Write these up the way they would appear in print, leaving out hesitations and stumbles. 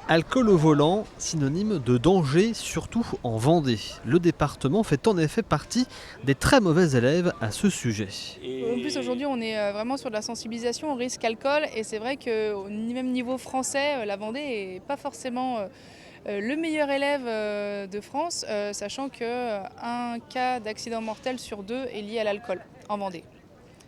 Alcool au volant, synonyme de danger, surtout en Vendée. Le département fait en effet partie des très mauvais élèves à ce sujet. En plus aujourd'hui on est vraiment sur de la sensibilisation au risque alcool et c'est vrai qu'au même niveau français, la Vendée n'est pas forcément le meilleur élève de France, sachant qu'un cas d'accident mortel sur deux est lié à l'alcool en Vendée.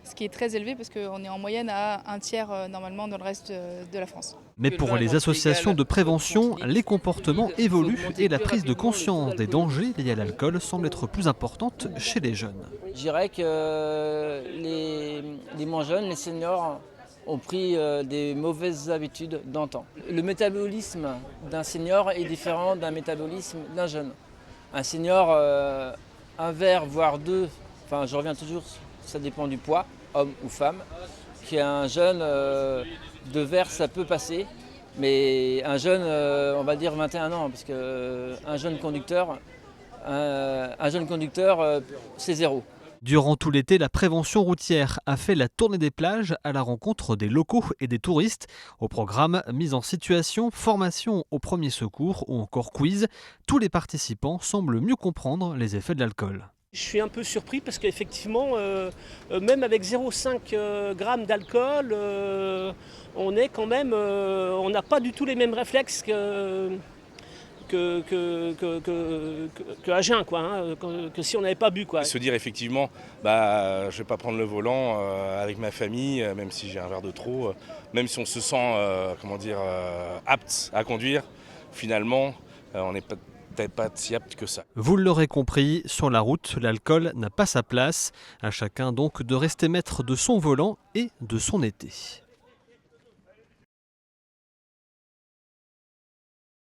Ce qui est très élevé parce qu'on est en moyenne à un tiers normalement dans le reste de la France. Mais pour les associations de prévention, les comportements évoluent et la prise de conscience des dangers liés à l'alcool semble être plus importante chez les jeunes. Je dirais que les moins jeunes, les seniors, ont pris des mauvaises habitudes d'antan. Le métabolisme d'un senior est différent d'un métabolisme d'un jeune. Un senior, un verre, voire deux, enfin je reviens toujours, ça dépend du poids, homme ou femme. Qui est un jeune, deux verres ça peut passer, mais un jeune, on va dire 21 ans, parce qu'un jeune conducteur, c'est zéro. Durant tout l'été, la prévention routière a fait la tournée des plages à la rencontre des locaux et des touristes. Au programme, mise en situation, formation au premier secours ou encore quiz, tous les participants semblent mieux comprendre les effets de l'alcool. Je suis un peu surpris parce qu'effectivement, même avec 0,5 g d'alcool, on est quand même, on n'a pas du tout les mêmes réflexes qu'à jeun, quoi, hein, que si on n'avait pas bu, quoi. Se dire effectivement, je ne vais pas prendre le volant avec ma famille, même si j'ai un verre de trop, même si on se sent apte à conduire, finalement, on n'est peut-être pas si apte que ça. Vous l'aurez compris, sur la route, l'alcool n'a pas sa place. À chacun donc de rester maître de son volant et de son été.